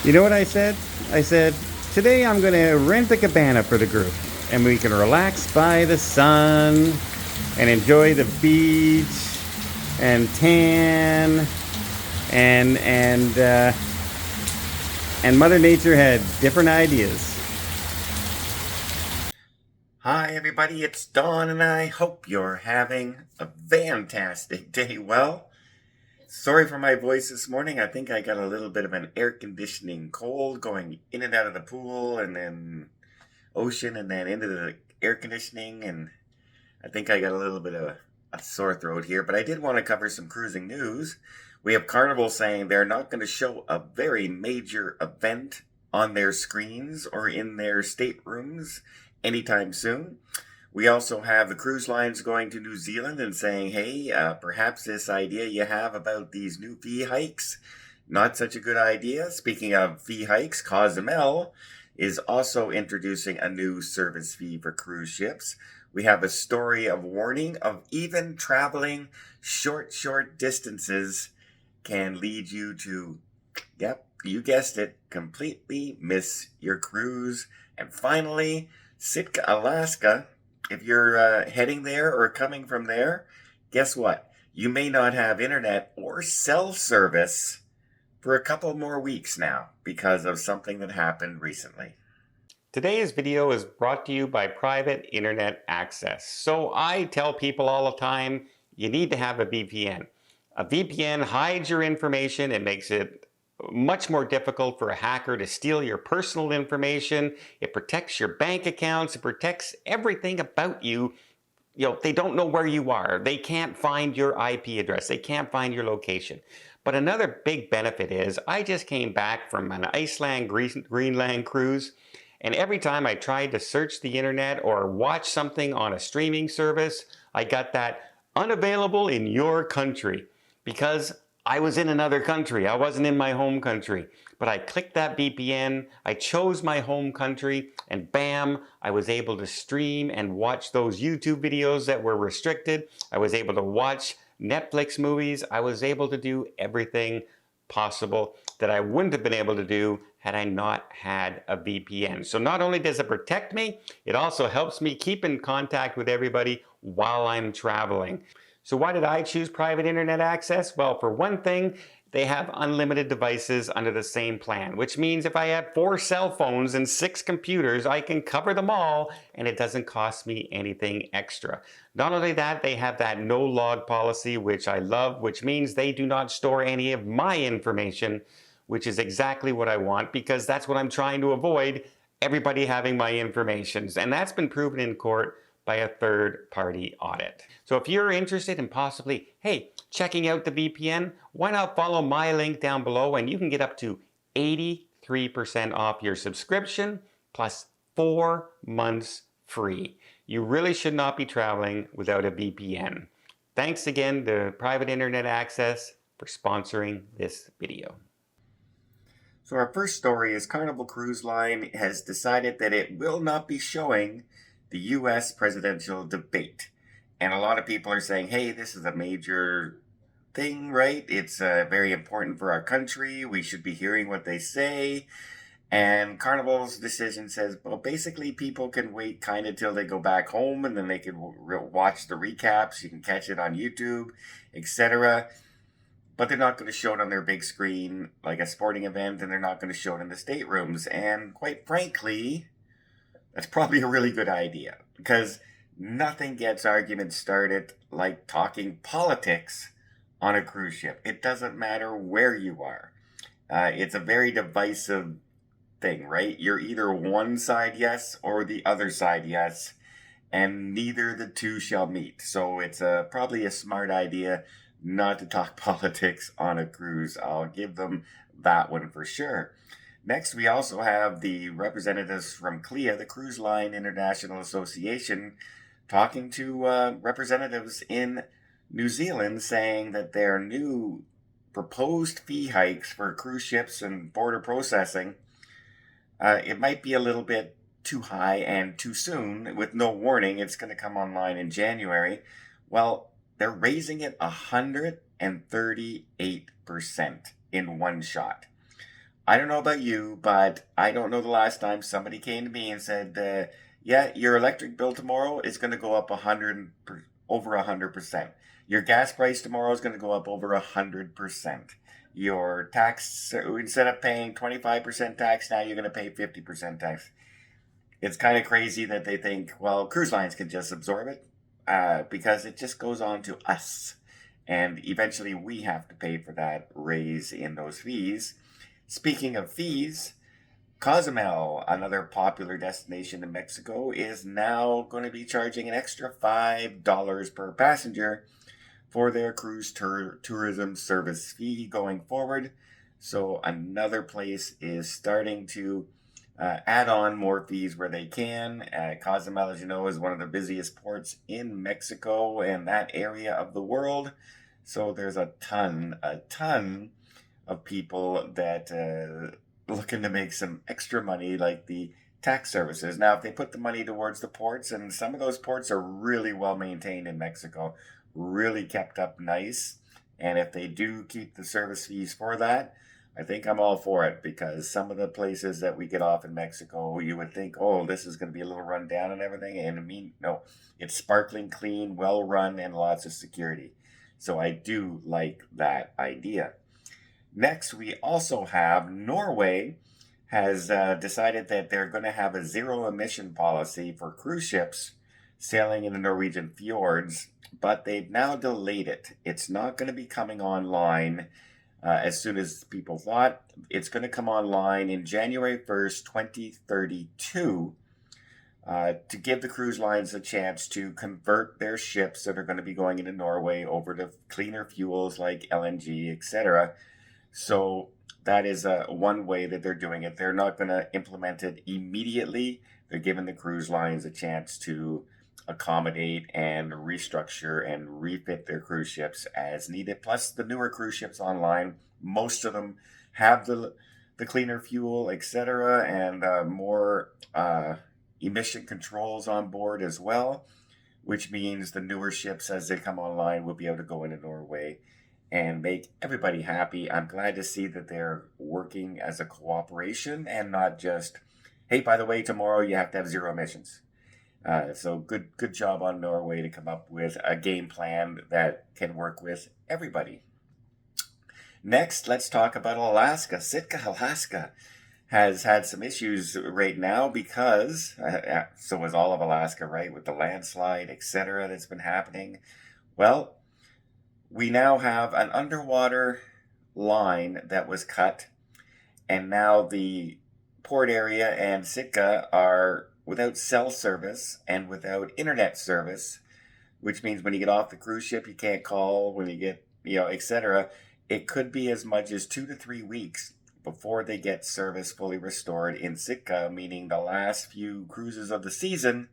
You know what I said? I said, today I'm going to rent a cabana for the group and we can relax by the sun and enjoy the beach and tan and Mother Nature had different ideas. Hi, everybody, it's Dawn, and I hope you're having a fantastic day. Well, sorry for my voice this morning. I think I got a little bit of an air conditioning cold going in and out of the pool and then ocean and then into the air conditioning. And I think I got a little bit of a sore throat here, but I did want to cover some cruising news. We have Carnival saying they're not going to show a very major event on their screens or in their staterooms anytime soon. We also have the cruise lines going to New Zealand and saying, hey, perhaps this idea you have about these new fee hikes, not such a good idea. Speaking of fee hikes, Cozumel is also introducing a new service fee for cruise ships. We have a story of warning of even traveling short distances can lead you to, yep, you guessed it, completely miss your cruise. And finally, Sitka, Alaska, if you're heading there or coming from there, guess what? You may not have internet or cell service for a couple more weeks now because of something that happened recently. Today's video is brought to you by private internet access. So I tell people all the time, you need to have a VPN. A VPN hides your information. It makes it much more difficult for a hacker to steal your personal information. It protects your bank accounts. It protects everything about you. They don't know where you are. They can't find your IP address. They can't find your location. But another big benefit is I just came back from an Iceland Greenland cruise. And every time I tried to search the internet or watch something on a streaming service, I got that unavailable in your country because I was in another country. I wasn't in my home country. But I clicked that VPN, I chose my home country, and bam, I was able to stream and watch those YouTube videos that were restricted. I was able to watch Netflix movies. I was able to do everything possible that I wouldn't have been able to do had I not had a VPN. So not only does it protect me, it also helps me keep in contact with everybody while I'm traveling. So why did I choose private internet access? Well, for one thing, they have unlimited devices under the same plan, which means if I have 4 cell phones and 6 computers, I can cover them all and it doesn't cost me anything extra. Not only that, they have that no log policy, which I love, which means they do not store any of my information, which is exactly what I want because that's what I'm trying to avoid, everybody having my information. And that's been proven in court by a third-party audit. So if you're interested in possibly, hey, checking out the VPN, why not follow my link down below and you can get up to 83% off your subscription plus 4 months free. You really should not be traveling without a VPN. Thanks again to Private Internet Access for sponsoring this video. So our first story is Carnival Cruise Line has decided that it will not be showing the U.S. presidential debate. And a lot of people are saying, hey, this is a major thing, right? It's very important for our country. We should be hearing what they say. And Carnival's decision says, well, basically people can wait kind of till they go back home and then they can watch the recaps. You can catch it on YouTube, etc. But they're not going to show it on their big screen like a sporting event, and they're not going to show it in the staterooms. And quite frankly, that's probably a really good idea because nothing gets arguments started like talking politics on a cruise ship. It doesn't matter where you are. It's a very divisive thing, right? You're either one side yes or the other side yes, and neither the two shall meet. So it's probably a smart idea not to talk politics on a cruise. I'll give them that one for sure. Next, we also have the representatives from CLIA, the Cruise Line International Association, talking to representatives in New Zealand saying that their new proposed fee hikes for cruise ships and border processing, it might be a little bit too high and too soon. With no warning, it's going to come online in January. Well, they're raising it 138% in one shot. I don't know about you, but I don't know the last time somebody came to me and said, "Yeah, your electric bill tomorrow is going to go up over 100%. Your gas price tomorrow is going to go up over 100%. Your tax, instead of paying 25% tax, now you're going to pay 50% tax." It's kind of crazy that they think, well, cruise lines can just absorb it because it just goes on to us. And eventually we have to pay for that raise in those fees. Speaking of fees, Cozumel, another popular destination in Mexico, is now going to be charging an extra $5 per passenger for their cruise tourism service fee going forward. So another place is starting to add on more fees where they can. Cozumel, as you know, is one of the busiest ports in Mexico and that area of the world. So there's a ton of people that looking to make some extra money, like the tax services. Now, if they put the money towards the ports, and some of those ports are really well maintained in Mexico, really kept up nice, and if they do keep the service fees for that, I think I'm all for it, because some of the places that we get off in Mexico, you would think, oh, this is going to be a little run down and everything, and I mean, no, it's sparkling clean, well run, and lots of security. So I do like that idea. Next, we also have Norway has decided that they're going to have a zero emission policy for cruise ships sailing in the Norwegian fjords, but they've now delayed it. It's not going to be coming online as soon as people thought. It's going to come online in January 1st, 2032. To give the cruise lines a chance to convert their ships that are going to be going into Norway over to cleaner fuels like LNG, etc. So that is one way that they're doing it. They're not going to implement it immediately. They're giving the cruise lines a chance to accommodate and restructure and refit their cruise ships as needed. Plus, the newer cruise ships online, most of them have the cleaner fuel, etc., and more emission controls on board as well, which means the newer ships as they come online will be able to go into Norway and make everybody happy. I'm glad to see that they're working as a cooperation and not just, hey, by the way, tomorrow you have to have zero emissions. So good job on Norway to come up with a game plan that can work with everybody. Next, let's talk about Alaska. Sitka, Alaska has had some issues right now because, so was all of Alaska, right, with the landslide, etc., that's been happening. Well, we now have an underwater line that was cut, and now the port area and Sitka are without cell service and without internet service, which means when you get off the cruise ship, you can't call, when you get, etc. It could be as much as 2 to 3 weeks before they get service fully restored in Sitka, meaning the last few cruises of the season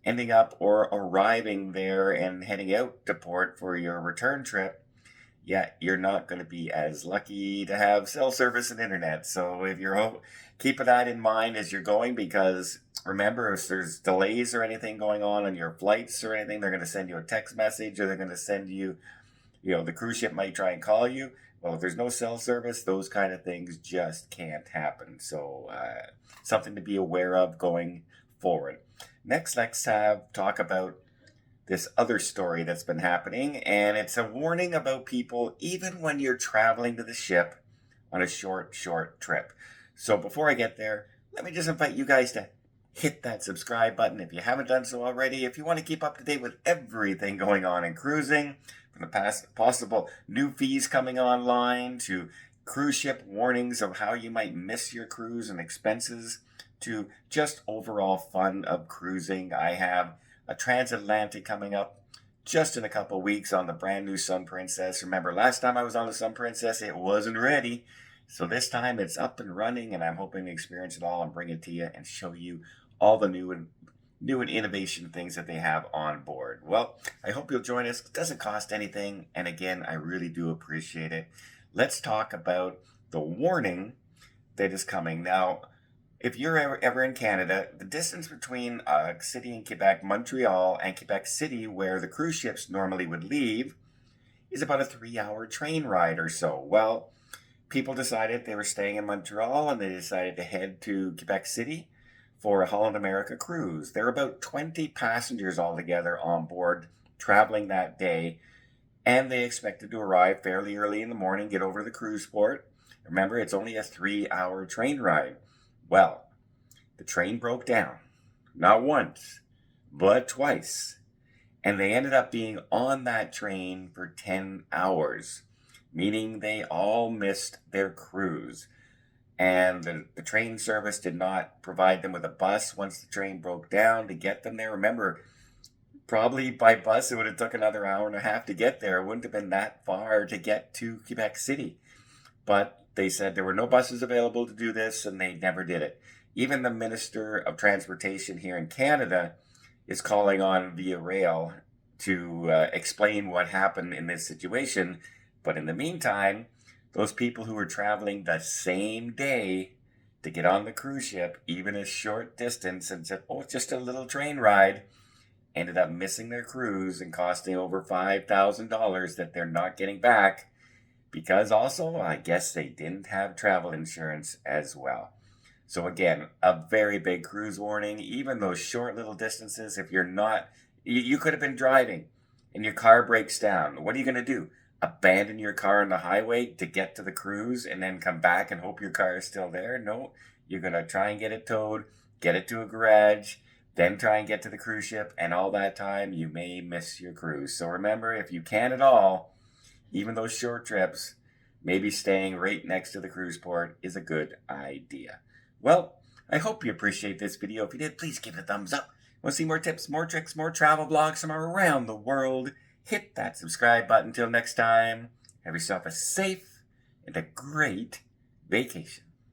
ending up or arriving there and heading out to port for your return trip. Yeah, you're not going to be as lucky to have cell service and internet. So if you're keeping that in mind as you're going, because remember, if there's delays or anything going on your flights or anything, they're going to send you a text message, or they're going to send you, the cruise ship might try and call you. Well, if there's no cell service, those kind of things just can't happen. So something to be aware of going forward. Next, let's talk about this other story that's been happening, and it's a warning about people even when you're traveling to the ship on a short trip. So before I get there, let me just invite you guys to hit that subscribe button if you haven't done so already. If you want to keep up to date with everything going on in cruising, from the possible new fees coming online to cruise ship warnings of how you might miss your cruise and expenses, to just overall fun of cruising. I have a transatlantic coming up just in a couple weeks on the brand new Sun Princess. Remember, last time I was on the Sun Princess, it wasn't ready. So this time it's up and running, and I'm hoping to experience it all and bring it to you and show you all the new and innovation things that they have on board. Well, I hope you'll join us. It doesn't cost anything, and again, I really do appreciate it. Let's talk about the warning that is coming. Now, if you're ever in Canada, the distance between a city in Quebec, Montreal, and Quebec City, where the cruise ships normally would leave, is about a 3-hour train ride or so. Well, people decided they were staying in Montreal and they decided to head to Quebec City for a Holland America cruise. There were about 20 passengers altogether on board traveling that day, and they expected to arrive fairly early in the morning, get over to the cruise port. Remember, it's only a 3-hour train ride. Well, the train broke down, not once, but twice. And they ended up being on that train for 10 hours, meaning they all missed their cruise. And the train service did not provide them with a bus once the train broke down to get them there. Remember, probably by bus it would have took another hour and a half to get there. It wouldn't have been that far to get to Quebec City. But they said there were no buses available to do this, and they never did it. Even the Minister of Transportation here in Canada is calling on Via Rail to explain what happened in this situation. But in the meantime, those people who were traveling the same day to get on the cruise ship, even a short distance, and said, oh, it's just a little train ride, ended up missing their cruise and costing over $5,000 that they're not getting back, because also, I guess they didn't have travel insurance as well. So again, a very big cruise warning. Even those short little distances, if you're not, you could have been driving and your car breaks down. What are you going to do? Abandon your car on the highway to get to the cruise and then come back and hope your car is still there? No, you're going to try and get it towed, get it to a garage, then try and get to the cruise ship, and all that time you may miss your cruise. So remember, if you can at all, even those short trips, maybe staying right next to the cruise port is a good idea. Well, I hope you appreciate this video. If you did, please give it a thumbs up. Want to see more tips, more tricks, more travel blogs from around the world? Hit that subscribe button. Until next time, have yourself a safe and a great vacation.